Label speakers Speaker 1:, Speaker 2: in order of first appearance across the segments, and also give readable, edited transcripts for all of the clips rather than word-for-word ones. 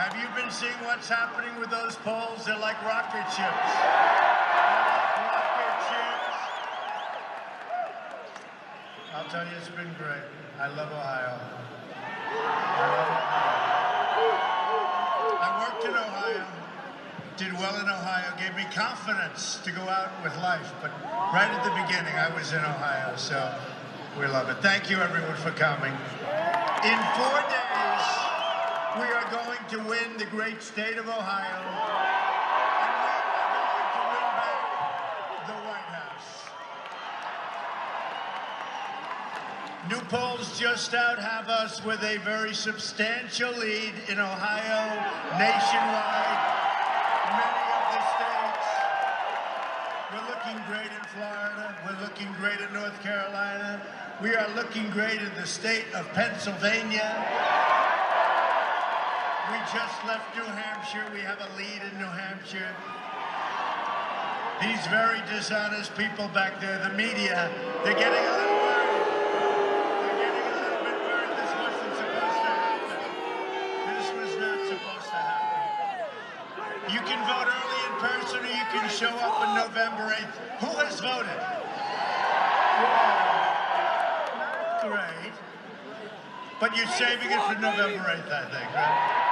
Speaker 1: Have you been seeing what's happening with those polls? They're like rocket ships. They're like rocket ships. I'll tell you, it's been great. I love Ohio. I love Ohio. I worked in Ohio, did well in Ohio, gave me confidence to go out with life. But right at the beginning, I was in Ohio, so we love it. Thank you, everyone, for coming. In 4 days, we are going to win the great state of Ohio, and we are going to win back the White House. New polls just out have us with a very substantial lead in Ohio, nationwide, many of the states. We're looking great in Florida. We're looking great in North Carolina. We are looking great in the state of Pennsylvania. We just left New Hampshire. We have a lead in New Hampshire. These very dishonest people back there, the media, they're getting a little worried. They're getting a little bit worried. This wasn't supposed to happen. This was not supposed to happen. You can vote early in person or you can show up on November 8th. Who has voted? Not great. But you're saving it for November 8th, I think, right?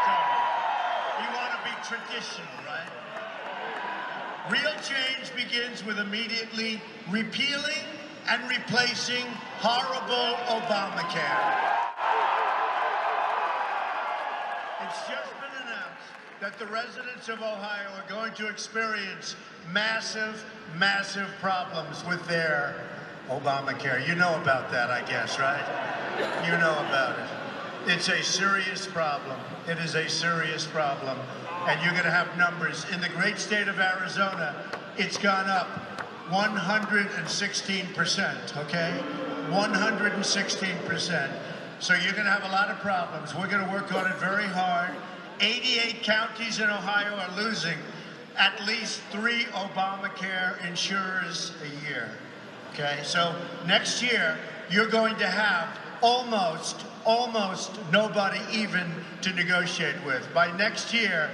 Speaker 1: Traditional, right? Real change begins with immediately repealing and replacing horrible Obamacare. It's just been announced that the residents of Ohio are going to experience massive, massive problems with their Obamacare. You know about that, I guess, right? You know about it. It's a serious problem. It is a serious problem. And you're going to have numbers. In the great state of Arizona, it's gone up 116%, okay? 116%. So you're going to have a lot of problems. We're going to work on it very hard. 88 counties in Ohio are losing at least 3 Obamacare insurers a year, okay? So next year, you're going to have almost nobody even to negotiate with. By next year,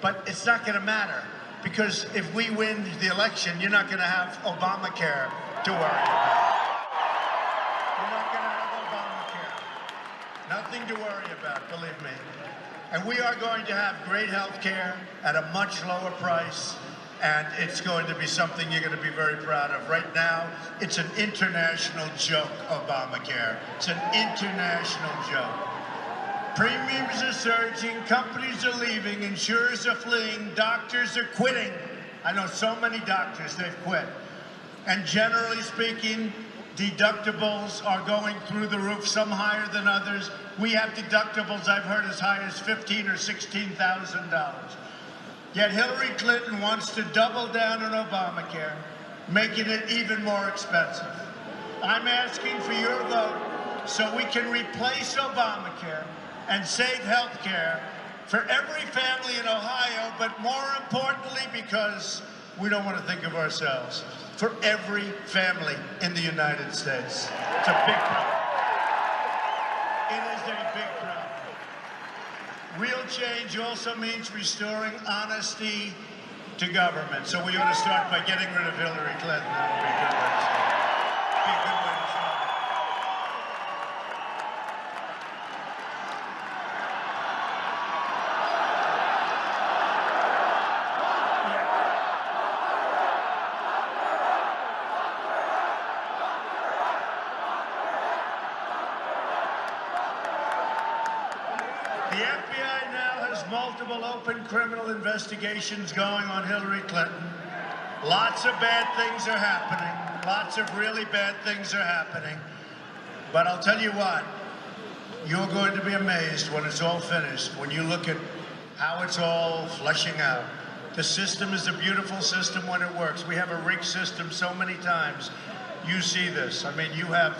Speaker 1: but it's not going to matter, because if we win the election, you're not going to have Obamacare to worry about. You're not going to have Obamacare. Nothing to worry about, believe me. And we are going to have great health care at a much lower price, and it's going to be something you're going to be very proud of. Right now, it's an international joke, Obamacare. It's an international joke. Premiums are surging, companies are leaving, insurers are fleeing, doctors are quitting. I know so many doctors, they've quit. And generally speaking, deductibles are going through the roof, some higher than others. We have deductibles I've heard as high as $15,000 or $16,000. Yet Hillary Clinton wants to double down on Obamacare, making it even more expensive. I'm asking for your vote so we can replace Obamacare and save health care for every family in Ohio, but more importantly, because we don't want to think of ourselves, for every family in the United States. It's a big problem. It is a big problem. Real change also means restoring honesty to government. So we ought to start by getting rid of Hillary Clinton. That would be a good way to start. Be a good way to start. The FBI now has multiple open criminal investigations going on Hillary Clinton. Lots of bad things are happening. Lots of really bad things are happening. But I'll tell you what, you're going to be amazed when it's all finished, when you look at how it's all fleshing out. The system is a beautiful system when it works. We have a rigged system so many times. You see this. I mean, you have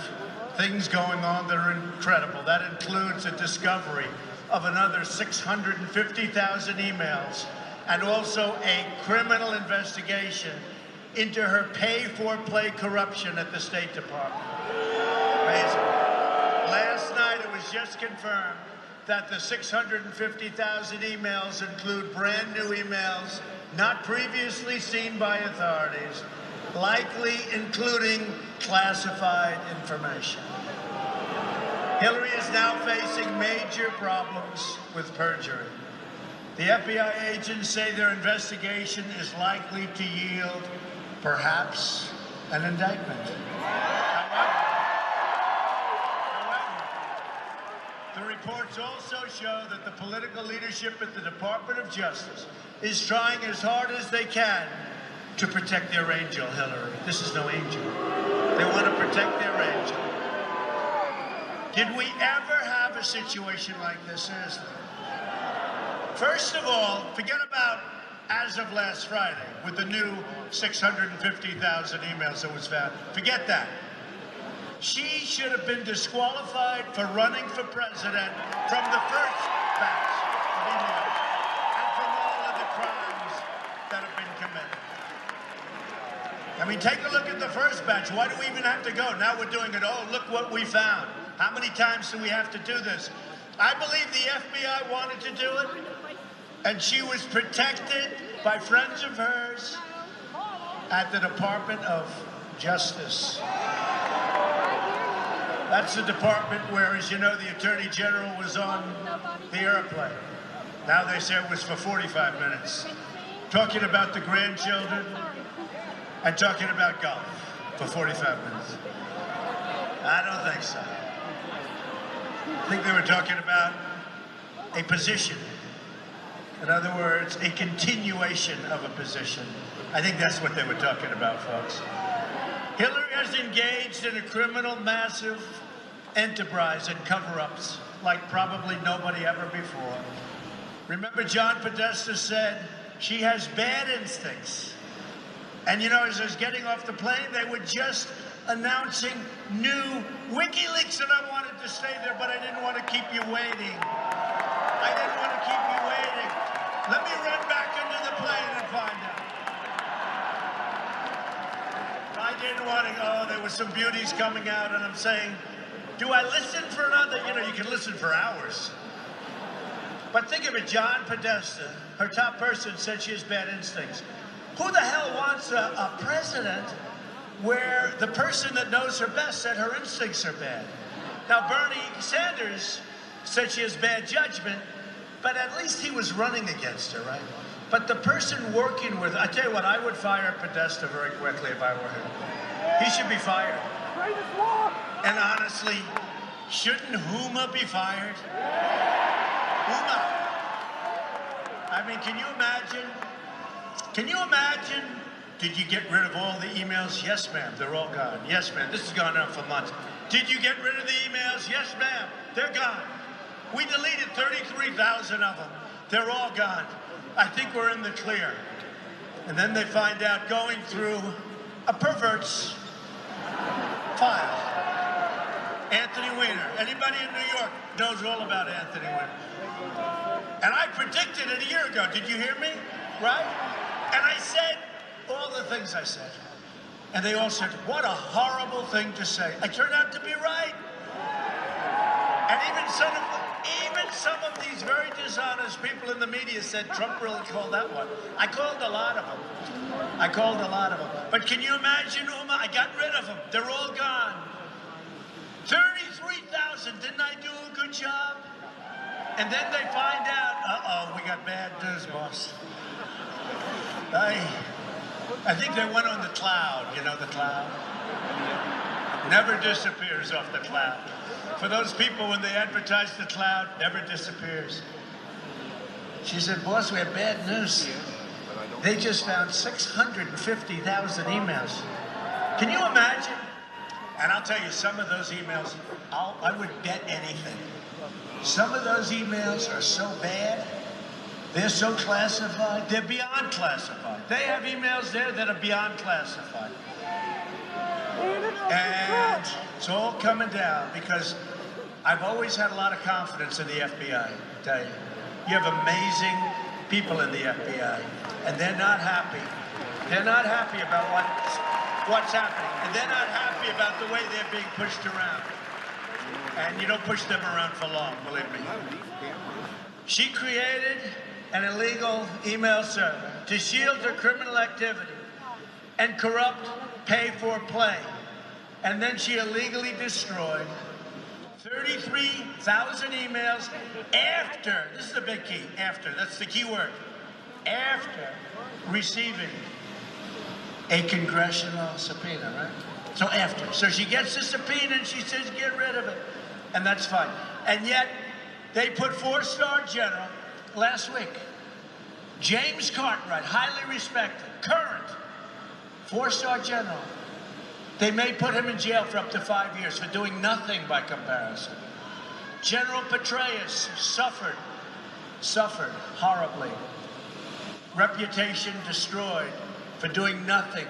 Speaker 1: things going on that are incredible. That includes a discovery of another 650,000 emails, and also a criminal investigation into her pay-for-play corruption at the State Department. Amazing. Last night, it was just confirmed that the 650,000 emails include brand new emails not previously seen by authorities, likely including classified information. Hillary is now facing major problems with perjury. The FBI agents say their investigation is likely to yield, perhaps, an indictment. However, the reports also show that the political leadership at the Department of Justice is trying as hard as they can to protect their angel, Hillary. This is no angel. They want to protect their angel. Did we ever have a situation like this? Seriously. First of all, forget about as of last Friday with the new 650,000 emails that was found. Forget that. She should have been disqualified for running for president from the first batch of emails and from all of the crimes that have been committed. I mean, take a look at the first batch. Why do we even have to go? Now we're doing it. Oh, look what we found. How many times do we have to do this? I believe the FBI wanted to do it, and she was protected by friends of hers at the Department of Justice. That's the department where, as you know, the Attorney General was on the airplane. Now they say it was for 45 minutes. Talking about the grandchildren and talking about golf for 45 minutes. I don't think so. I think they were talking about a position. In other words, a continuation of a position. I think that's what they were talking about, folks. Hillary has engaged in a criminal, massive enterprise and cover-ups like probably nobody ever before. Remember, John Podesta said she has bad instincts. And you know, as I was getting off the plane, they were just announcing new WikiLeaks, and I wanted to stay there, but I didn't want to keep you waiting. I didn't want to keep you waiting. Let me run back into the plane and find out. I didn't want to go. There were some beauties coming out, and I'm saying, do I listen for another? You know, you can listen for hours. But think of it, John Podesta, her top person, said she has bad instincts. Who the hell wants a president where the person that knows her best said her instincts are bad? Now, Bernie Sanders said she has bad judgment, but at least he was running against her, right? But the person working with, I tell you what, I would fire Podesta very quickly if I were him. He should be fired. And honestly, shouldn't Huma be fired? Huma. I mean, can you imagine? Can you imagine? Did you get rid of all the emails? Yes, ma'am. They're all gone. Yes, ma'am. This has gone on for months. Did you get rid of the emails? Yes, ma'am. They're gone. We deleted 33,000 of them. They're all gone. I think we're in the clear. And then they find out going through a pervert's file. Anthony Weiner. Anybody in New York knows all about Anthony Weiner. And I predicted it a year ago. Did you hear me? Right? And I said all the things I said. And they all said, what a horrible thing to say. I turned out to be right. And even some of these very dishonest people in the media said Trump really called that one. I called a lot of them. But can you imagine, Uma? I got rid of them. They're all gone. 33,000. Didn't I do a good job? And then they find out, uh-oh, we got bad news, boss. I think they went on the cloud. You know the cloud? Never disappears off the cloud. For those people, when they advertise the cloud, never disappears. She said, boss, we have bad news. They just found 650,000 emails. Can you imagine? And I'll tell you, some of those emails, I would bet anything. Some of those emails are so bad, they're so classified, they're beyond classified. They have emails there that are beyond classified. And it's all coming down because I've always had a lot of confidence in the FBI, I tell you. You have amazing people in the FBI, and they're not happy. They're not happy about what's happening, and they're not happy about the way they're being pushed around. And And you don't push them around for long, believe me. She created an illegal email server to shield her criminal activity and corrupt pay-for-play. And then she illegally destroyed 33,000 emails after, this is the big key, after, that's the key word, after receiving a congressional subpoena, right? So after. So she gets the subpoena and she says, get rid of it. And that's fine. And yet, they put 4-star general last week, James Cartwright, highly respected, current 4-star general. They may put him in jail for up to 5 years for doing nothing by comparison. General Petraeus suffered horribly. Reputation destroyed for doing nothing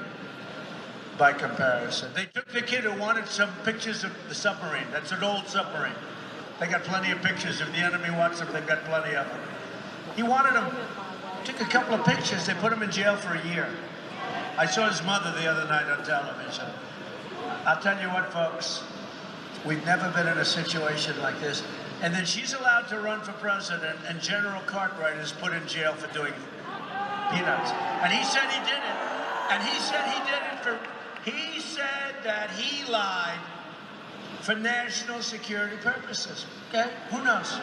Speaker 1: by comparison. They took the kid who wanted some pictures of the submarine. That's an old submarine. They got plenty of pictures. If the enemy wants them, they've got plenty of them. He wanted them. Took a couple of pictures. They put him in jail for a year. I saw his mother the other night on television. I'll tell you what, folks. We've never been in a situation like this. And then she's allowed to run for president, and General Cartwright is put in jail for doing peanuts. And he said he did it. And he said he did it for... He said that he lied for national security purposes. Okay? Who knows?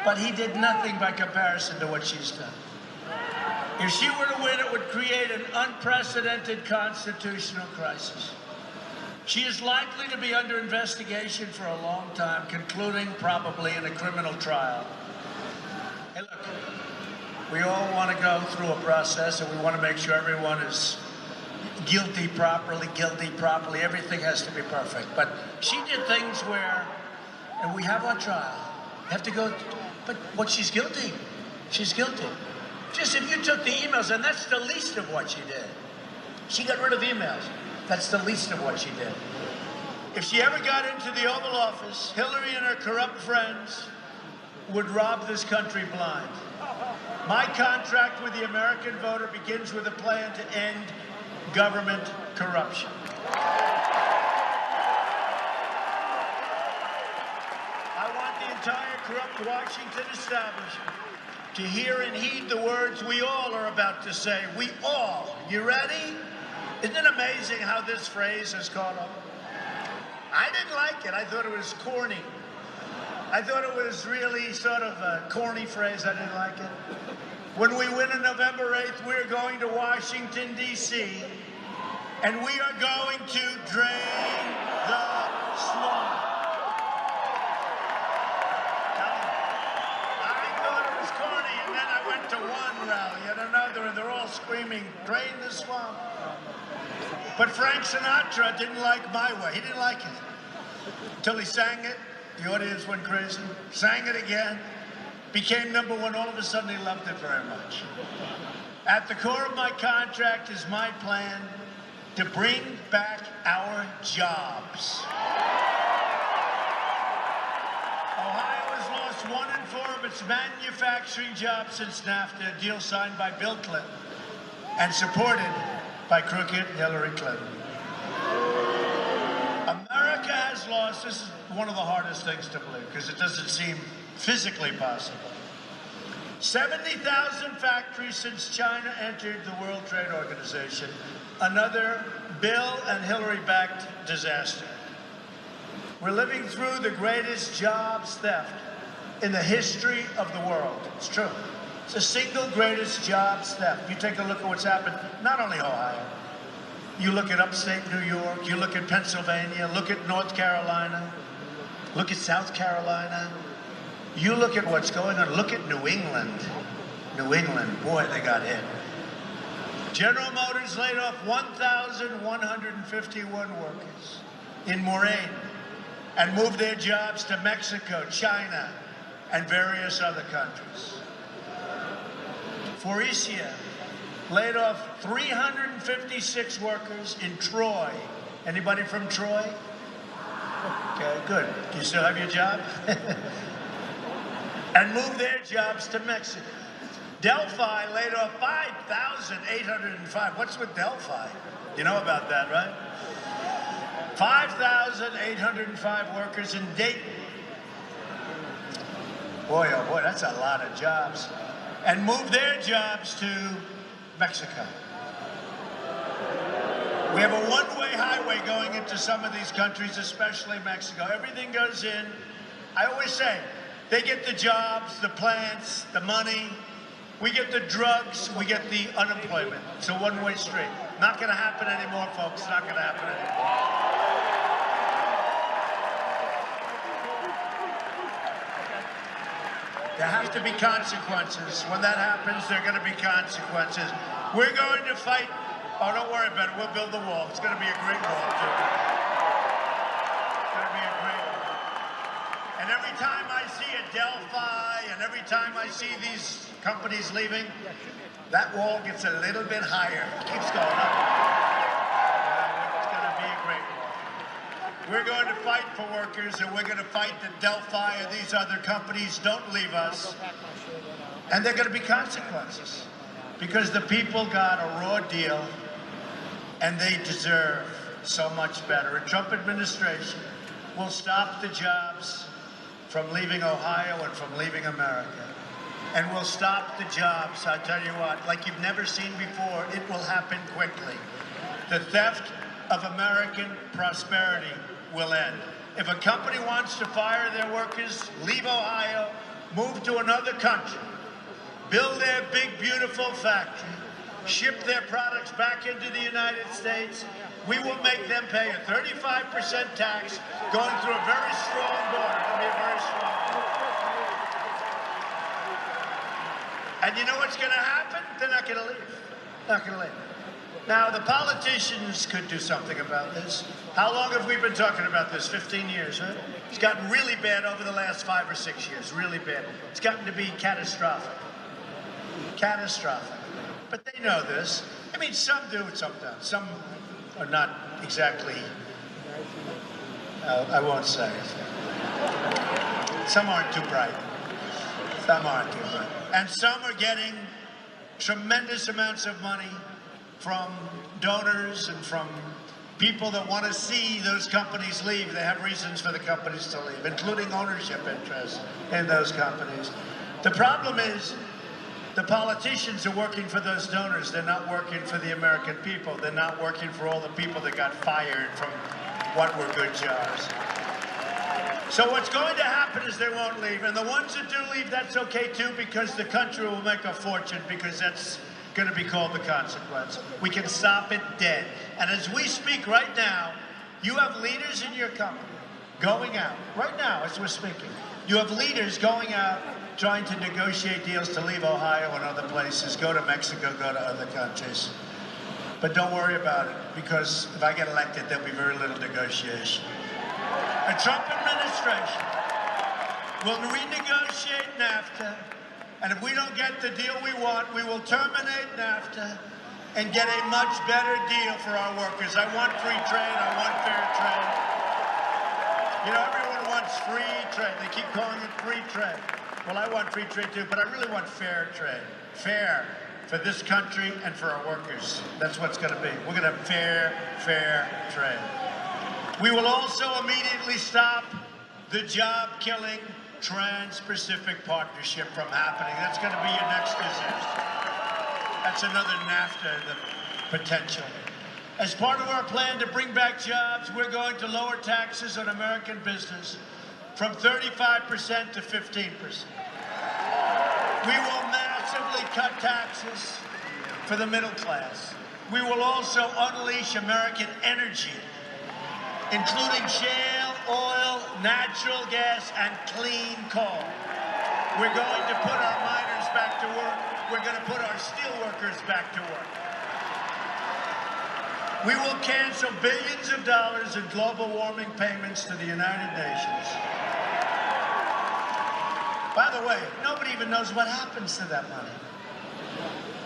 Speaker 1: But he did nothing by comparison to what she's done. If she were to win, it would create an unprecedented constitutional crisis. She is likely to be under investigation for a long time, concluding probably in a criminal trial. Hey, look, we all want to go through a process, and we want to make sure everyone is guilty properly, everything has to be perfect. But she did things where, and we have our trial, have to go, but what she's guilty, she's guilty. Just if you took the emails, and that's the least of what she did. She got rid of emails. That's the least of what she did. If she ever got into the Oval Office, Hillary and her corrupt friends would rob this country blind. My contract with the American voter begins with a plan to end government corruption. I want the entire corrupt Washington establishment to hear and heed the words we all are about to say. We all. You ready? Isn't it amazing how this phrase has caught on? I didn't like it. I thought it was corny. I thought it was really sort of a corny phrase. I didn't like it. When we win on November 8th, we're going to Washington, D.C., and we are going to drain the swamp. I thought it was corny, and then I went to one rally and another, and they're all screaming, drain the swamp. But Frank Sinatra didn't like my way. He didn't like it. Until he sang it, the audience went crazy. Sang it again. Became #1. All of a sudden, he loved it very much. At the core of my contract is my plan to bring back our jobs. Ohio has lost 1 in 4 of its manufacturing jobs since NAFTA, a deal signed by Bill Clinton and supported by crooked Hillary Clinton. America has lost, this is one of the hardest things to believe because it doesn't seem physically possible. 70,000 factories since China entered the World Trade Organization. Another Bill and Hillary-backed disaster. We're living through the greatest jobs theft in the history of the world. It's true. It's the single greatest jobs theft. You take a look at what's happened, not only Ohio. You look at upstate New York, you look at Pennsylvania, look at North Carolina, look at South Carolina. You look at what's going on, look at New England. New England, boy, they got hit. General Motors laid off 1,151 workers in Moraine and moved their jobs to Mexico, China, and various other countries. Faurecia laid off 356 workers in Troy. Anybody from Troy? Okay, good. Do you still have your job? And moved their jobs to Mexico. Delphi laid off 5,805. What's with Delphi? You know about that, right? 5,805 workers in Dayton, Boy, oh boy, that's a lot of jobs. And move their jobs to Mexico. We have a one-way highway going into some of these countries, especially Mexico. Everything goes in. I always say, they get the jobs, the plants, the money. We get the drugs, we get the unemployment. It's a one-way street. Not going to happen anymore, folks. Not going to happen anymore. There have to be consequences. When that happens, there are going to be consequences. We're going to fight. Oh, don't worry about it. We'll build the wall. It's going to be a great wall, too. It's going to be a great wall. And every time I see a Delphi, and every time I see these companies leaving, that wall gets a little bit higher. It keeps going up. It's going to be a great wall. We're going to fight for workers, and we're going to fight that Delphi and these other companies don't leave us. And there are going to be consequences, because the people got a raw deal, and they deserve so much better. A Trump administration will stop the jobs from leaving Ohio and from leaving America. And will stop the jobs, I tell you what, like you've never seen before. It will happen quickly. The theft of American prosperity will end. If a company wants to fire their workers, leave Ohio, move to another country, build their big, beautiful factory, ship their products back into the United States, we will make them pay a 35% tax going through a very strong border. It'll be a very strong border. And you know what's going to happen? They're not going to leave. Not going to leave. Now, the politicians could do something about this. How long have we been talking about this? 15 years, right? It's gotten really bad over the last 5 or 6 years, really bad. It's gotten to be catastrophic. Catastrophic. But they know this. I mean, some do and some don't. Some are not exactly, I won't say it. Some aren't too bright. Some aren't too bright. And some are getting tremendous amounts of money from donors and from people that want to see those companies leave. They have reasons for the companies to leave, including ownership interests in those companies. The problem is the politicians are working for those donors. They're not working for the American people. They're not working for all the people that got fired from what were good jobs. So what's going to happen is they won't leave. And the ones that do leave, that's okay too, because the country will make a fortune, because that's going to be called the consequence. We can stop it dead. And as we speak right now, you have leaders in your company going out, right now as we're speaking, you have leaders going out trying to negotiate deals to leave Ohio and other places, go to Mexico, go to other countries. But don't worry about it, because if I get elected, there'll be very little negotiation. A Trump administration will renegotiate NAFTA, and if we don't get the deal we want, we will terminate NAFTA and get a much better deal for our workers. I want free trade. I want fair trade. You know, everyone wants free trade. They keep calling it free trade. Well, I want free trade too, but I really want fair trade. Fair for this country and for our workers. That's what's going to be. We're going to have fair trade. We will also immediately stop the job-killing Trans-Pacific Partnership from happening. That's going to be your next disaster. That's another NAFTA, the potential. As part of our plan to bring back jobs, we're going to lower taxes on American business from 35% to 15%. We will massively cut taxes for the middle class. We will also unleash American energy, including shale, oil, natural gas, and clean coal. We're going to put our miners back to work. We're going to put our steel workers back to work. We will cancel billions of dollars in global warming payments to the United Nations. By the way, nobody even knows what happens to that money.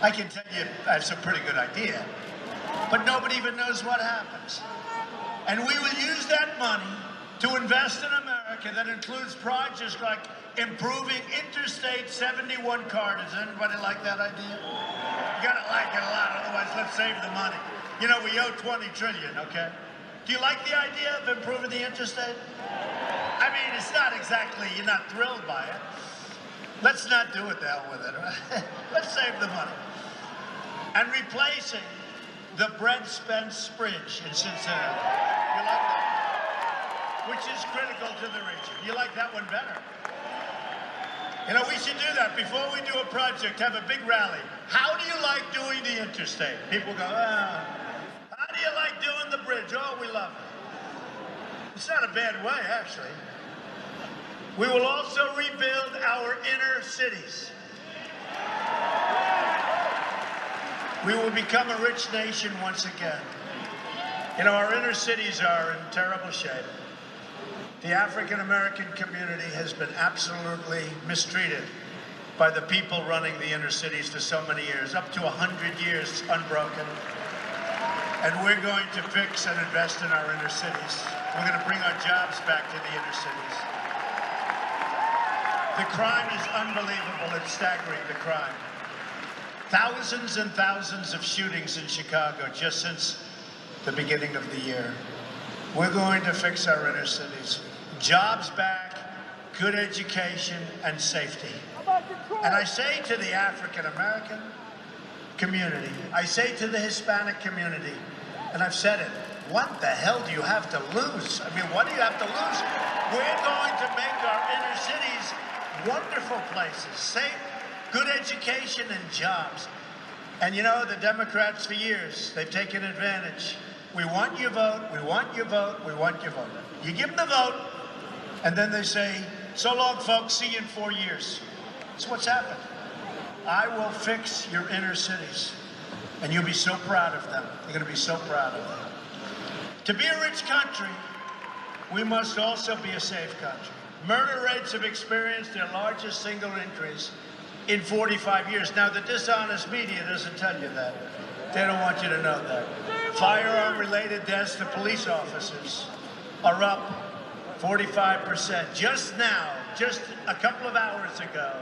Speaker 1: I can tell you I have some pretty good idea, but nobody even knows what happens. And we will use that money to invest in America. That includes projects like improving Interstate 71 corridors. Does anybody like that idea? You gotta like it a lot, otherwise let's save the money. You know, we owe 20 trillion, okay? Do you like the idea of improving the interstate? I mean, it's not exactly, you're not thrilled by it. Let's not do it, the hell with it. Right? Let's save the money. And replacing the Brent Spence Bridge in Cincinnati. You like that? Which is critical to the region. You like that one better? You know, we should do that before we do a project, have a big rally. How do you like doing the interstate? People go, how do you like doing the bridge? Oh, we love it. It's not a bad way, actually. We will also rebuild our inner cities. We will become a rich nation once again. You know, our inner cities are in terrible shape. The African-American community has been absolutely mistreated by the people running the inner cities for so many years, up to 100 years unbroken. And we're going to fix and invest in our inner cities. We're going to bring our jobs back to the inner cities. The crime is unbelievable. It's staggering, the crime. Thousands and thousands of shootings in Chicago just since the beginning of the year. We're going to fix our inner cities. Jobs back, good education, and safety. And I say to the African-American community, I say to the Hispanic community, and I've said it, what the hell do you have to lose? I mean, what do you have to lose? We're going to make our inner cities wonderful places, safe, good education, and jobs. And you know, the Democrats for years, they've taken advantage. We want your vote, we want your vote, we want your vote. You give them the vote, and then they say, so long, folks, see you in 4 years. That's what's happened. I will fix your inner cities, and you'll be so proud of them. You're going to be so proud of them. To be a rich country, we must also be a safe country. Murder rates have experienced their largest single increase in 45 years. Now, the dishonest media doesn't tell you that. They don't want you to know that. Firearm-related deaths to police officers are up 45%. Just now, just a couple of hours ago,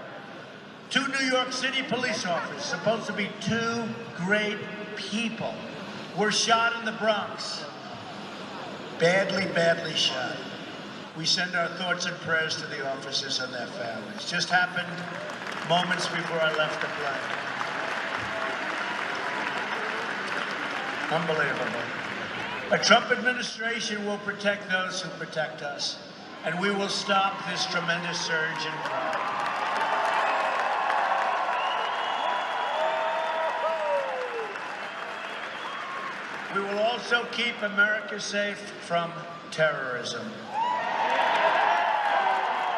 Speaker 1: 2 New York City police officers, supposed to be 2 great people, were shot in the Bronx. Badly, badly shot. We send our thoughts and prayers to the officers and their families. Just happened moments before I left the plane. Unbelievable. A Trump administration will protect those who protect us, and we will stop this tremendous surge in crime. We will also keep America safe from terrorism.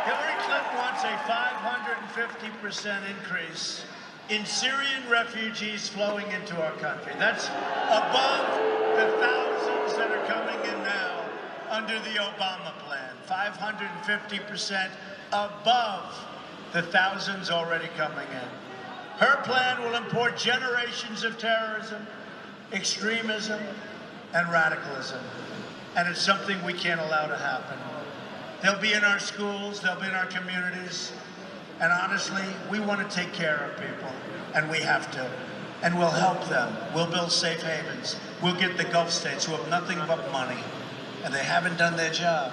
Speaker 1: Hillary Clinton wants a 550% increase in Syrian refugees flowing into our country. That's above the thousands that are coming in now under the Obama plan. 550% above the thousands already coming in. Her plan will import generations of terrorism, extremism, and radicalism. And it's something we can't allow to happen. They'll be in our schools, they'll be in our communities. And honestly, we want to take care of people, and we have to. And we'll help them. We'll build safe havens. We'll get the Gulf states who have nothing but money, and they haven't done their job.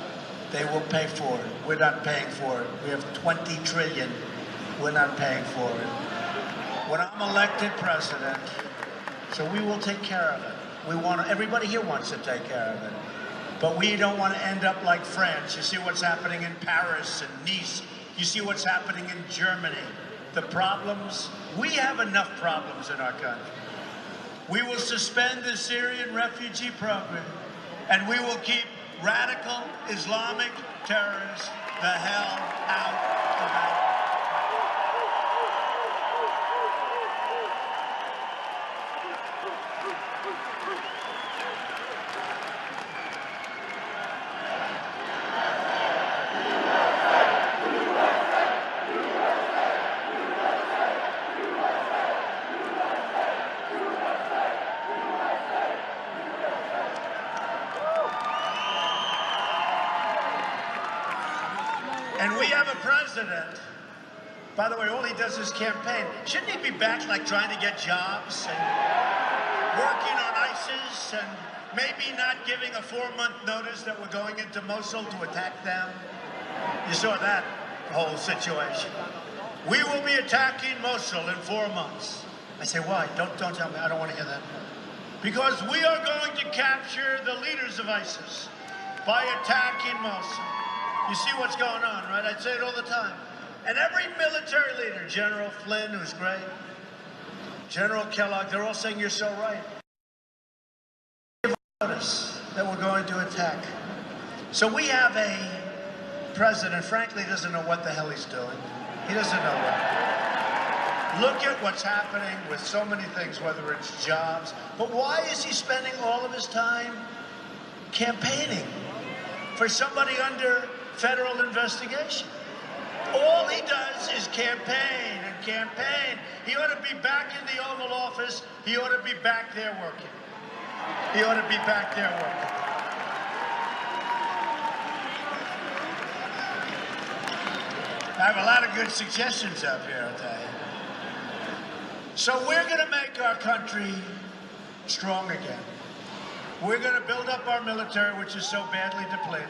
Speaker 1: They will pay for it. We're not paying for it. We have 20 trillion. We're not paying for it. When I'm elected president, so we will take care of it. We want, everybody here wants to take care of it. But we don't want to end up like France. You see what's happening in Paris and Nice. You see what's happening in Germany. The problems, we have enough problems in our country. We will suspend the Syrian refugee program, and we will keep radical Islamic terrorists the hell out of our country. And we have a president, by the way, all he does is campaign. Shouldn't he be back, like, trying to get jobs and working on ISIS and maybe not giving a 4-month notice that we're going into Mosul to attack them? You saw that whole situation. We will be attacking Mosul in 4 months. I say, why? Don't tell me. I don't want to hear that. Because we are going to capture the leaders of ISIS by attacking Mosul. You see what's going on, right? I say it all the time. And every military leader, General Flynn, who's great, General Kellogg, they're all saying, you're so right. Notice that we're going to attack. So we have a president, frankly, doesn't know what the hell he's doing. He doesn't know what. Look at what's happening with so many things, whether it's jobs. But why is he spending all of his time campaigning for somebody under federal investigation? All he does is campaign and campaign. He ought to be back in the Oval Office. He ought to be back there working. He ought to be back there working. I have a lot of good suggestions up here, I'll tell you. So we're going to make our country strong again. We're going to build up our military, which is so badly depleted.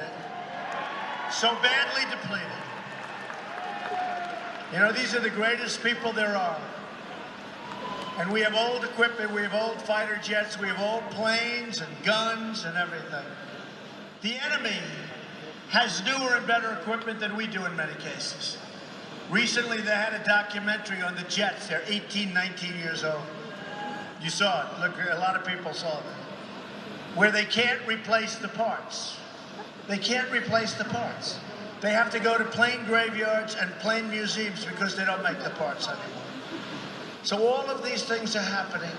Speaker 1: So badly depleted. You know, these are the greatest people there are. And we have old equipment, we have old fighter jets, we have old planes and guns and everything. The enemy has newer and better equipment than we do in many cases. Recently, they had a documentary on the jets. They're 18, 19 years old. You saw it. Look, a lot of people saw that. Where they can't replace the parts. They can't replace the parts. They have to go to plane graveyards and plane museums because they don't make the parts anymore. So all of these things are happening.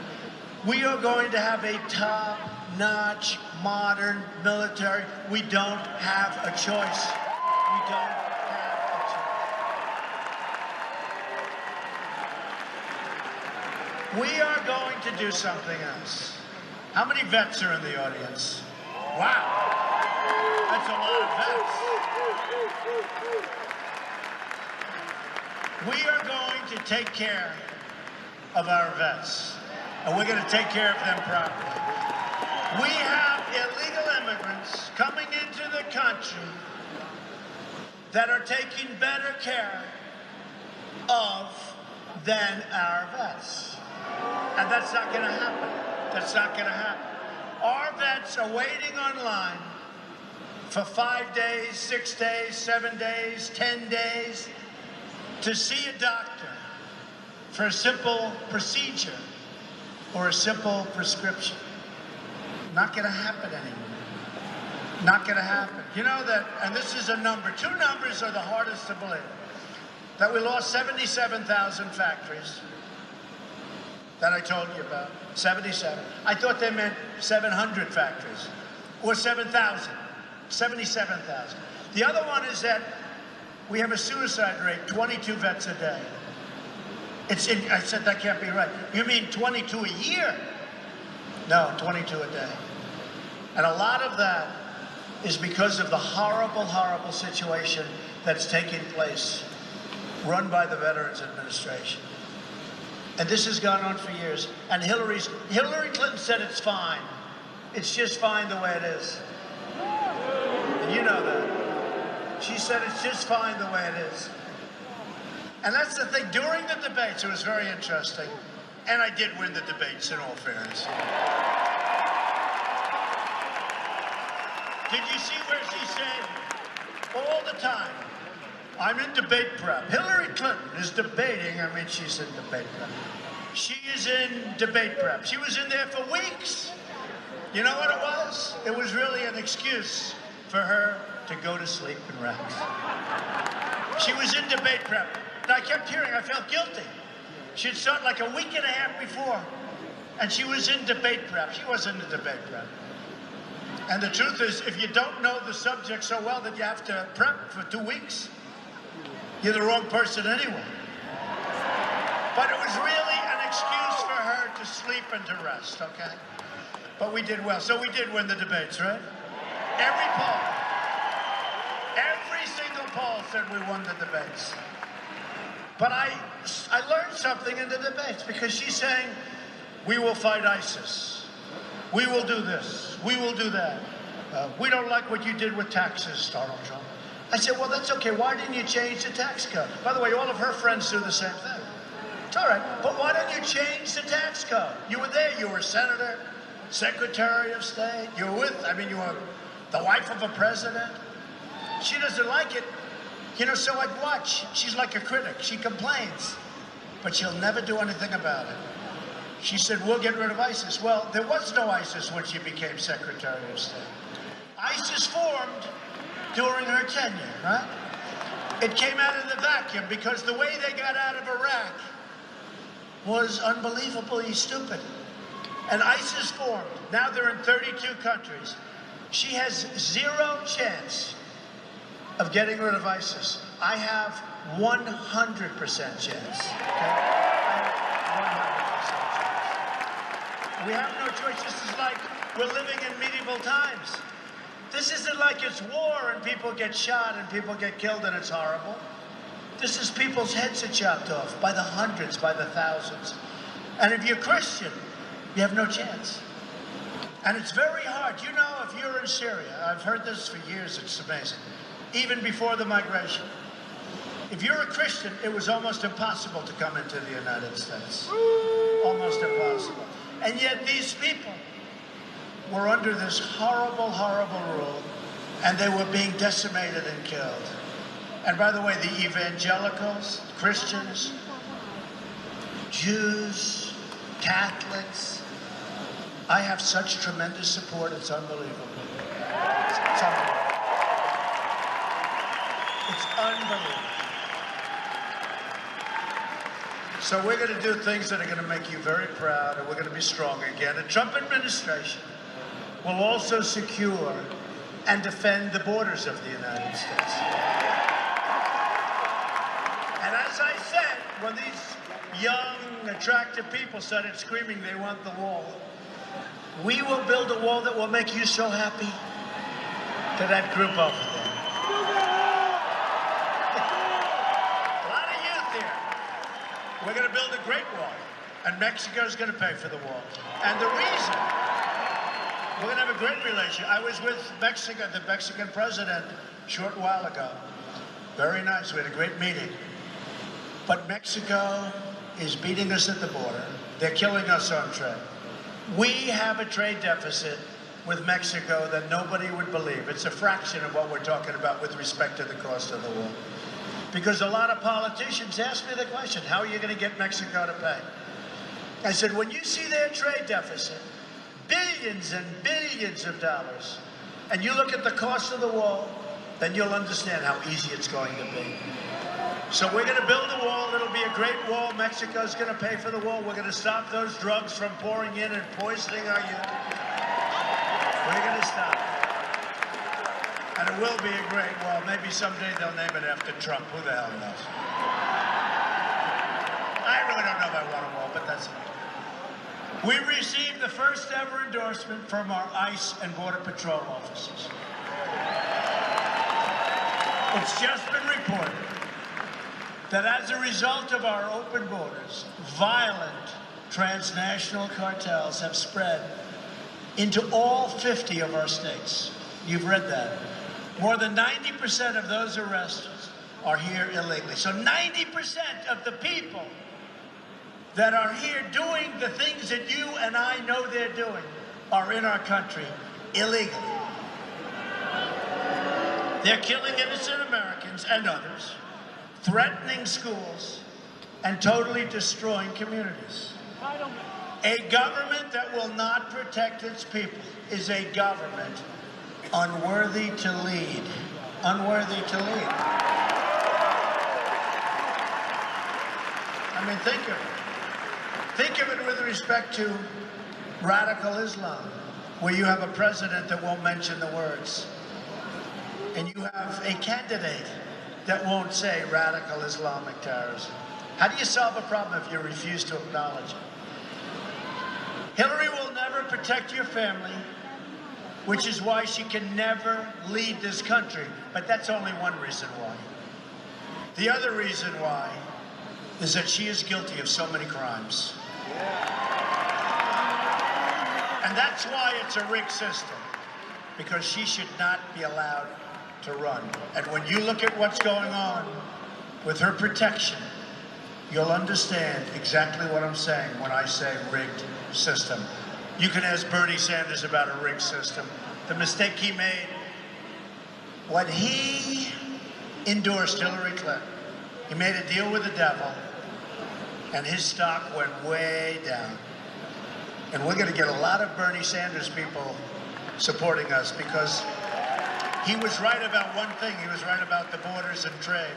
Speaker 1: We are going to have a top-notch, modern military. We don't have a choice. We don't have a choice. We are going to do something else. How many vets are in the audience? Wow. That's a lot of vets. We are going to take care of our vets, and we're going to take care of them properly. We have illegal immigrants coming into the country that are taking better care of than our vets. And that's not going to happen. That's not going to happen. Our vets are waiting online for 5 days, 6 days, 7 days, 10 days to see a doctor for a simple procedure or a simple prescription. Not going to happen anymore. Not going to happen. You know that, and this is a number, 2 numbers are the hardest to believe, that we lost 77,000 factories that I told you about. 77. I thought they meant 700 factories, or 7,000. 77,000. The other one is that we have a suicide rate, 22 vets a day. I said, that can't be right. You mean 22 a year? No, 22 a day. And a lot of that is because of the horrible, horrible situation that's taking place, run by the Veterans Administration. And this has gone on for years. And Hillary Clinton said it's fine. It's just fine the way it is. And you know that. She said it's just fine the way it is. And that's the thing. During the debates, it was very interesting. And I did win the debates, in all fairness. Did you see where she said all the time, I'm in debate prep. Hillary Clinton is debating. I mean, she's in debate prep. She is in debate prep. She was in there for weeks. You know what it was? It was really an excuse for her to go to sleep and rest. She was in debate prep. And I kept hearing, I felt guilty. She'd start like a week and a half before. And she was in debate prep. She wasn't in debate prep. And the truth is, if you don't know the subject so well that you have to prep for 2 weeks, you're the wrong person anyway. But it was really an excuse for her to sleep and to rest, okay? But we did well. So we did win the debates, right? Every poll, every single poll said we won the debates. But I learned something in the debates, because she's saying, we will fight ISIS. We will do this. We will do that. We don't like what you did with taxes, Donald Trump. I said, well, that's okay. Why didn't you change the tax code? By the way, all of her friends do the same thing. It's all right, but why don't you change the tax code? You were there. You were senator, secretary of state. You were you were the wife of a president. She doesn't like it. You know, so I'd watch. She's like a critic. She complains, but she'll never do anything about it. She said, we'll get rid of ISIS. Well, there was no ISIS when she became Secretary of State. ISIS formed during her tenure, right? It came out of the vacuum because the way they got out of Iraq was unbelievably stupid. And ISIS formed. Now they're in 32 countries. She has 0 chance of getting rid of ISIS. I have 100% chance. Okay? I have 100% chance. We have no choice. This is like we're living in medieval times. This isn't like it's war and people get shot and people get killed and it's horrible. This is people's heads are chopped off by the hundreds, by the thousands. And if you're Christian, you have no chance. And it's very hard. You know, if you're in Syria, I've heard this for years, it's amazing. Even before the migration. If you're a Christian, it was almost impossible to come into the United States. Almost impossible. And yet these people were under this horrible, horrible rule, and they were being decimated and killed. And by the way, the evangelicals, Christians, Jews, Catholics, I have such tremendous support, it's unbelievable. It's unbelievable. It's unbelievable. So we're going to do things that are going to make you very proud, and we're going to be strong again. The Trump administration will also secure and defend the borders of the United States. And as I said, when these young, attractive people started screaming they want the wall, we will build a wall that will make you so happy to that group over there. A lot of youth here. We're going to build a great wall, and Mexico's going to pay for the wall. And the reason, we're going to have a great relationship. I was with Mexico, the Mexican president, a short while ago. Very nice. We had a great meeting. But Mexico is beating us at the border. They're killing us on trade. We have a trade deficit with Mexico that nobody would believe. It's a fraction of what we're talking about with respect to the cost of the wall. Because a lot of politicians ask me the question, how are you going to get Mexico to pay? I said, when you see their trade deficit, billions and billions of dollars, and you look at the cost of the wall, then you'll understand how easy it's going to be. So we're going to build a wall. It'll be a great wall. Mexico's going to pay for the wall. We're going to stop those drugs from pouring in and poisoning our youth. We're going to stop. And it will be a great wall. Maybe someday they'll name it after Trump. Who the hell knows? I really don't know if I want a wall, but that's it. We received the first ever endorsement from our ICE and Border Patrol officers. It's just been reported that as a result of our open borders, violent transnational cartels have spread into all 50 of our states. You've read that. More than 90% of those arrested are here illegally. So 90% of the people that are here doing the things that you and I know they're doing are in our country illegally. They're killing innocent Americans and others, threatening schools, and totally destroying communities. A government that will not protect its people is a government unworthy to lead. Unworthy to lead. I mean, think of it. Think of it with respect to radical Islam, where you have a president that won't mention the words. And you have a candidate that won't say radical Islamic terrorism. How do you solve a problem if you refuse to acknowledge it? Hillary will never protect your family, which is why she can never lead this country. But that's only one reason why. The other reason why is that she is guilty of so many crimes. And that's why it's a rigged system, because she should not be allowed to run. And when you look at what's going on with her protection, you'll understand exactly what I'm saying when I say rigged system. You can ask Bernie Sanders about a rigged system. The mistake he made when he endorsed Hillary Clinton, he made a deal with the devil, and his stock went way down. And we're going to get a lot of Bernie Sanders people supporting us because he was right about one thing. He was right about the borders and trade.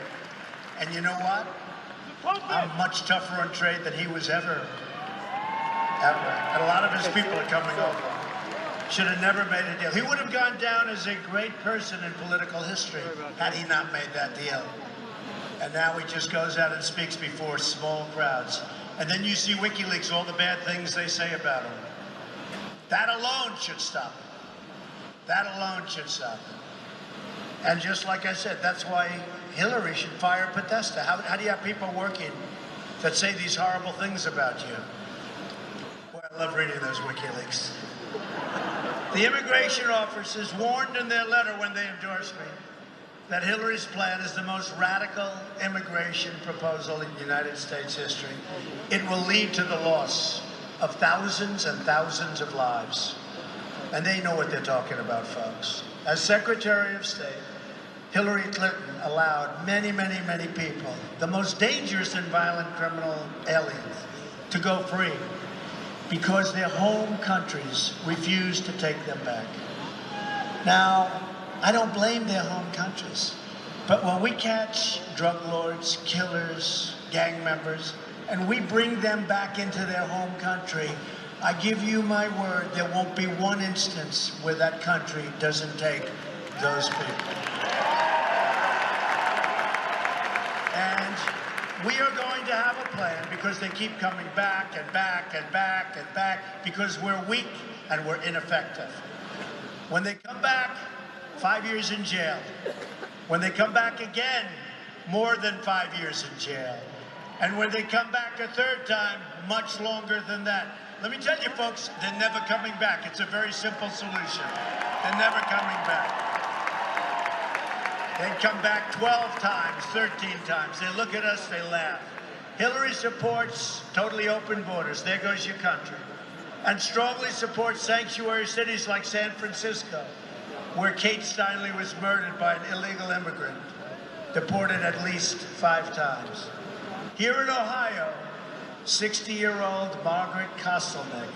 Speaker 1: And you know what? I'm much tougher on trade than he was ever. And a lot of his people are coming over. Should have never made a deal. He would have gone down as a great person in political history had he not made that deal. And now he just goes out and speaks before small crowds. And then you see WikiLeaks, all the bad things they say about him. That alone should stop. That alone should stop. And just like I said, that's why Hillary should fire Podesta. How do you have people working that say these horrible things about you? Boy, I love reading those WikiLeaks. The immigration officers warned in their letter when they endorsed me that Hillary's plan is the most radical immigration proposal in United States history. It will lead to the loss of thousands and thousands of lives. And they know what they're talking about, folks. As Secretary of State, Hillary Clinton allowed many, many, many people, the most dangerous and violent criminal aliens, to go free because their home countries refused to take them back. Now, I don't blame their home countries, but when we catch drug lords, killers, gang members, and we bring them back into their home country, I give you my word, there won't be one instance where that country doesn't take those people. And we are going to have a plan because they keep coming back and back and back and back because we're weak and we're ineffective. When they come back, 5 years in jail. When they come back again, more than 5 years in jail. And when they come back a third time, much longer than that. Let me tell you, folks, they're never coming back. It's a very simple solution. They're never coming back. They come back 12 times, 13 times. They look at us, they laugh. Hillary supports totally open borders. There goes your country. And strongly supports sanctuary cities like San Francisco, where Kate Steinle was murdered by an illegal immigrant, deported at least 5 times. Here in Ohio, 60-year-old Margaret Kostelnick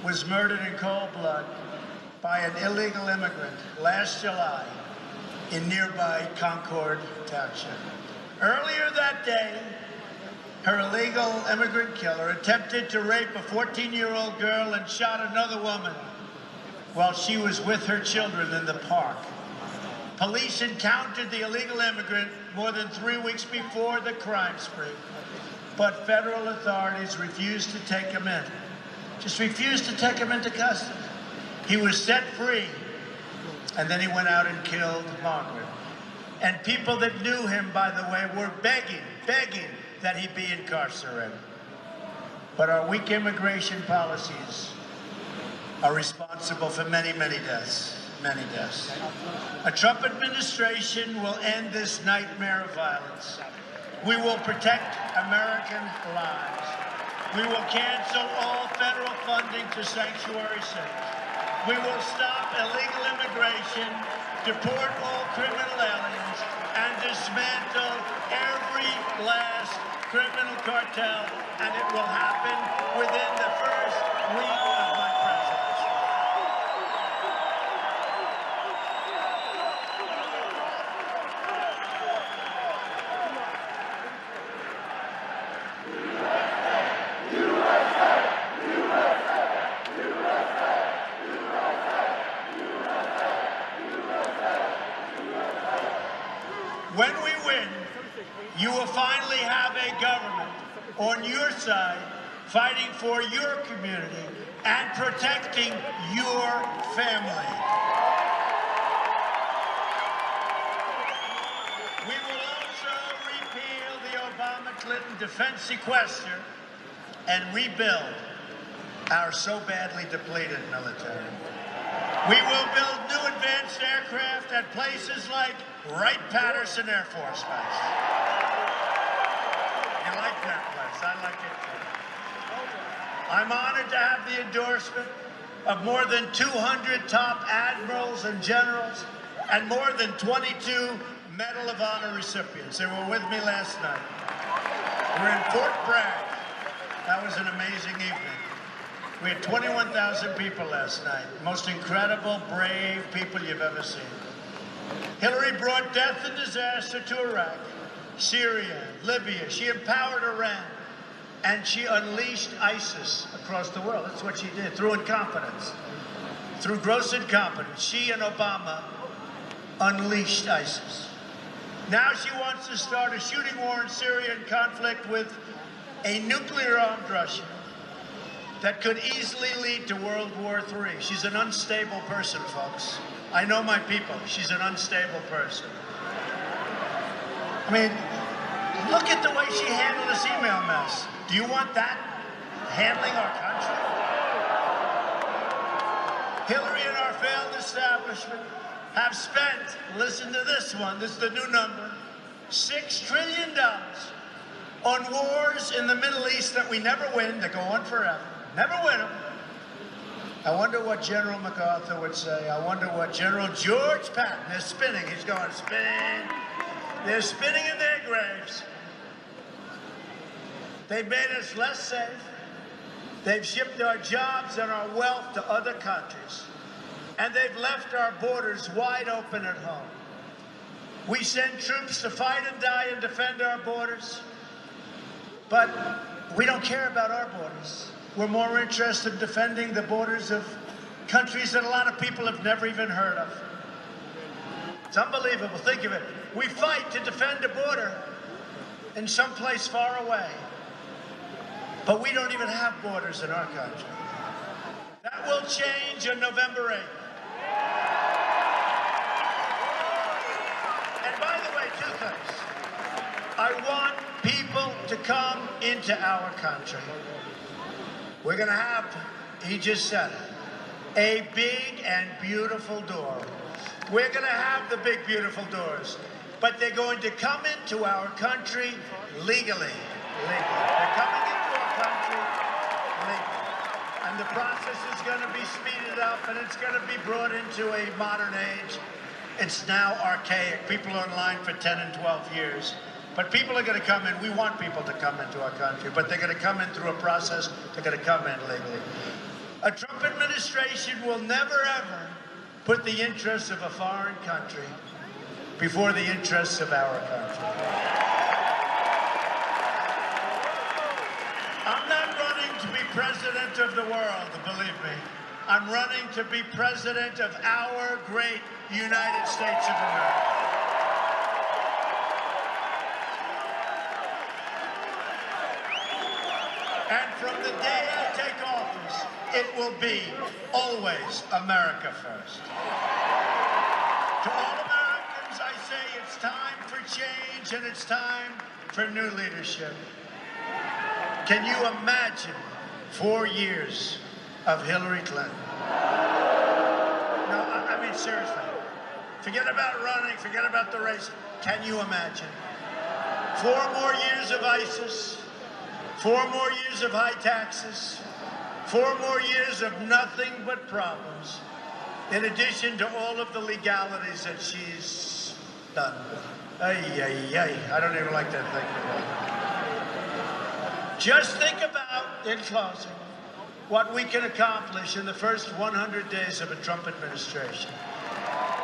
Speaker 1: was murdered in cold blood by an illegal immigrant last July in nearby Concord Township. Earlier that day, her illegal immigrant killer attempted to rape a 14-year-old girl and shot another woman while she was with her children in the park. Police encountered the illegal immigrant more than 3 weeks before the crime spree, but federal authorities refused to take him in. Just refused to take him into custody. He was set free, and then he went out and killed Margaret. And people that knew him, by the way, were begging that he be incarcerated. But our weak immigration policies are responsible for many, many deaths. Many deaths. A Trump administration will end this nightmare of violence. We will protect American lives. We will cancel all federal funding to sanctuary cities. We will stop illegal immigration, deport all criminal aliens, and dismantle every last criminal cartel, and it will happen within the first week of my presidency. When we win, you will finally have a government on your side fighting for your community and protecting your family. We will also repeal the Obama-Clinton defense sequester and rebuild our so badly depleted military. We will build new advanced aircraft at places like Wright-Patterson Air Force Base. You like that place? I like it too. I'm honored to have the endorsement of more than 200 top admirals and generals and more than 22 Medal of Honor recipients. They were with me last night. We're in Fort Bragg. That was an amazing evening. We had 21,000 people last night. Most incredible, brave people you've ever seen. Hillary brought death and disaster to Iraq, Syria, Libya. She empowered Iran, and she unleashed ISIS across the world. That's what she did, through incompetence. Through gross incompetence, she and Obama unleashed ISIS. Now she wants to start a shooting war in Syria in conflict with a nuclear-armed Russia that could easily lead to World War III. She's an unstable person, folks. I know my people. She's an unstable person. I mean, look at the way she handled this email mess. Do you want that handling our country? Hillary and our failed establishment have spent, listen to this one, this is the new number, $6 trillion on wars in the Middle East that we never win, that go on forever. Never win them. I wonder what General MacArthur would say. I wonder what General George Patton is spinning. He's going, spin. They're spinning in their graves. They've made us less safe. They've shipped our jobs and our wealth to other countries. And they've left our borders wide open at home. We send troops to fight and die and defend our borders. But we don't care about our borders. We're more interested in defending the borders of countries that a lot of people have never even heard of. It's unbelievable. Think of it. We fight to defend a border in some place far away. But we don't even have borders in our country. That will change on November 8th. And by the way, two things. I want people to come into our country. We're going to have, he just said it, a big and beautiful door. We're going to have the big, beautiful doors. But they're going to come into our country legally. They're coming into our country legally. And the process is going to be speeded up, and it's going to be brought into a modern age. It's now archaic. People are in line for 10 and 12 years. But people are going to come in. We want people to come into our country, but they're going to come in through a process. They're going to come in legally. A Trump administration will never, ever put the interests of a foreign country before the interests of our country. I'm not running to be president of the world, believe me. I'm running to be president of our great United States of America. And from the day I take office, it will be always America first. To all Americans, I say it's time for change and it's time for new leadership. Can you imagine 4 years of Hillary Clinton? No, I mean, seriously. Forget about running, forget about the race. Can you imagine? 4 more years of ISIS. 4 more years of high taxes, 4 more years of nothing but problems, in addition to all of the legalities that she's done. I don't even like that thing. Just think about, in closing, what we can accomplish in the first 100 days of a Trump administration.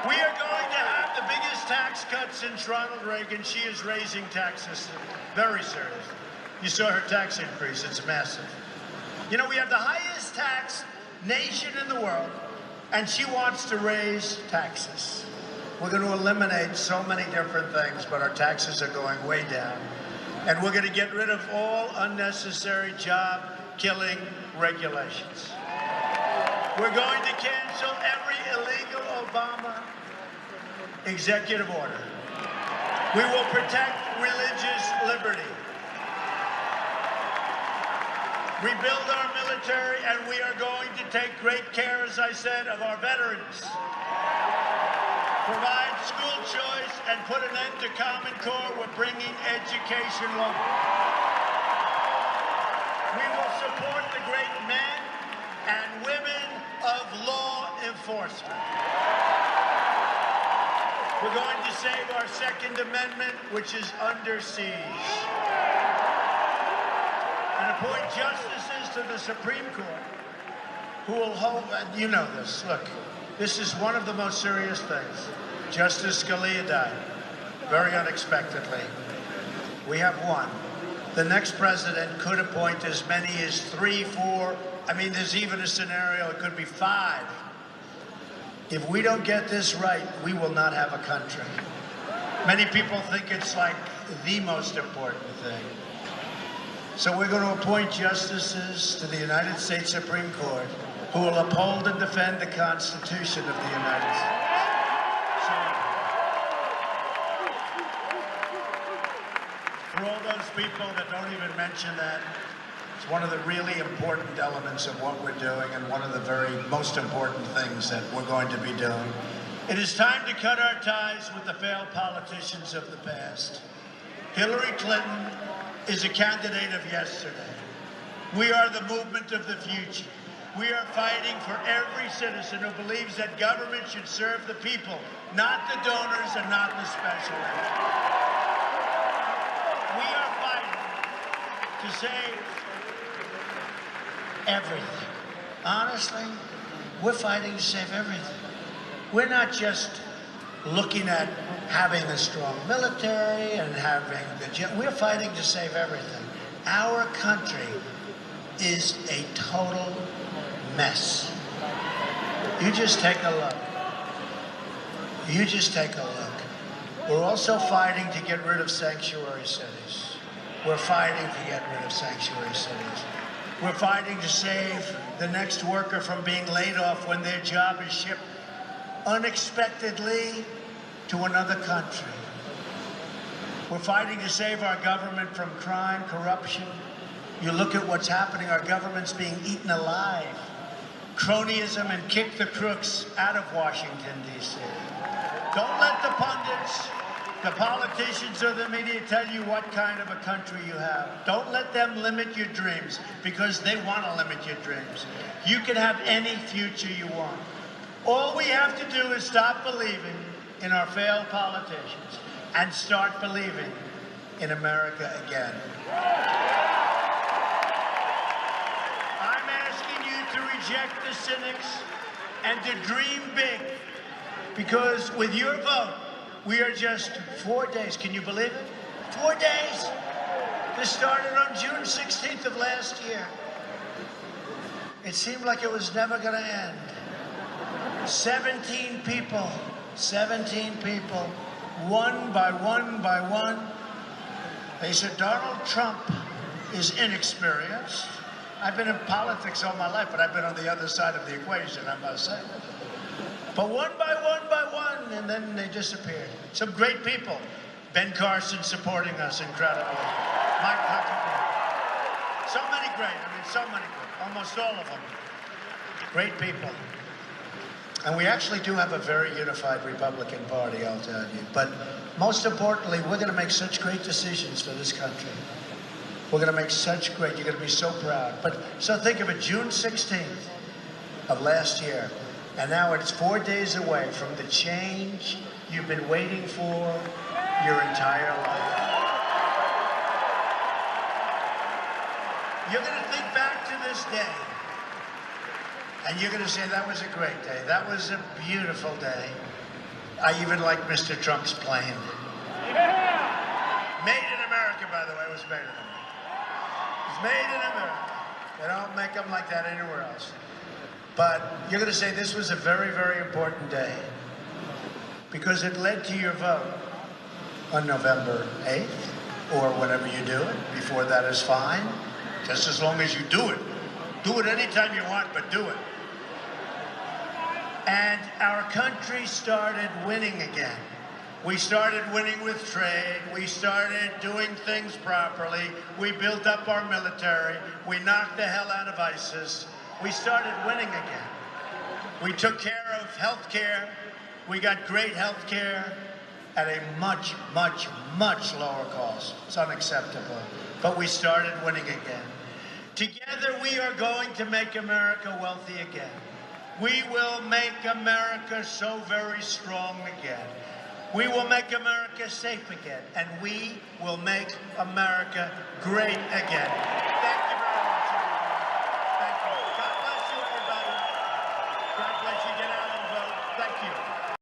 Speaker 1: We are going to have the biggest tax cuts since Ronald Reagan. She is raising taxes very seriously. You saw her tax increase. It's massive. You know, we have the highest tax nation in the world, and she wants to raise taxes. We're going to eliminate so many different things, but our taxes are going way down. And we're going to get rid of all unnecessary job-killing regulations. We're going to cancel every illegal Obama executive order. We will protect religious liberty. rebuild our military, and we are going to take great care, as I said, of our veterans. Provide school choice and put an end to Common Core. We're bringing education local. We will support the great men and women of law enforcement. We're going to save our Second Amendment, which is under siege. And appoint justices to the Supreme Court who will hold, and you know this, look, this is one of the most serious things. Justice Scalia died very unexpectedly. We have one. The next president could appoint as many as 3, 4, I mean, there's even a scenario, it could be 5. If we don't get this right, we will not have a country. Many people think it's like the most important thing. So we're going to appoint justices to the United States Supreme Court who will uphold and defend the Constitution of the United States. So, for all those people that don't even mention that, it's one of the really important elements of what we're doing and one of the very most important things that we're going to be doing. It is time to cut our ties with the failed politicians of the past. Hillary Clinton is a candidate of yesterday. We are the movement of the future. We are fighting for every citizen who believes that government should serve the people, not the donors and not the special interests. We are fighting to save everything. Honestly, we're fighting to save everything. We're not just looking at having a strong military and having the... We're fighting to save everything. Our country is a total mess. You just take a look. You just take a look. We're also fighting to get rid of sanctuary cities. We're fighting to get rid of sanctuary cities. We're fighting to save the next worker from being laid off when their job is shipped unexpectedly to another country. We're fighting to save our government from crime, corruption. You look at what's happening, our government's being eaten alive. Cronyism, and kick the crooks out of Washington, D.C. Don't let the pundits, the politicians or the media tell you what kind of a country you have. Don't let them limit your dreams, because they want to limit your dreams. You can have any future you want. All we have to do is stop believing in our failed politicians and start believing in America again. I'm asking you to reject the cynics and to dream big, because with your vote, we are just 4 days. Can you believe it? 4 days. This started on June 16th of last year. It seemed like it was never going to end. 17 people, one by one. They said, Donald Trump is inexperienced. I've been in politics all my life, but I've been on the other side of the equation, I must say. But one by one, and then they disappeared. Some great people. Ben Carson supporting us incredibly. Mike Huckabee. So many great, almost all of them. Great people. And we actually do have a very unified Republican Party, I'll tell you. But most importantly, we're going to make such great decisions for this country. We're going to make such great, you're going to be so proud. But so think of it, June 16th of last year, and now it's 4 days away from the change you've been waiting for your entire life. You're going to think back to this day, and you're going to say, that was a great day. That was a beautiful day. I even like Mr. Trump's plane. Yeah. Made in America, by the way, it was made in America. It's made in America. They don't make them like that anywhere else. But you're going to say this was a very, very important day because it led to your vote on November 8th or whenever you do it. Before that is fine, just as long as you do it. Do it anytime you want, but do it. And our country started winning again. We started winning with trade. We started doing things properly. We built up our military. We knocked the hell out of ISIS. We started winning again. We took care of health care. We got great health care at a much, much, much lower cost. It's unacceptable. But we started winning again. Together, we are going to make America wealthy again. We will make America so very strong again. We will make America safe again. And we will make America great again.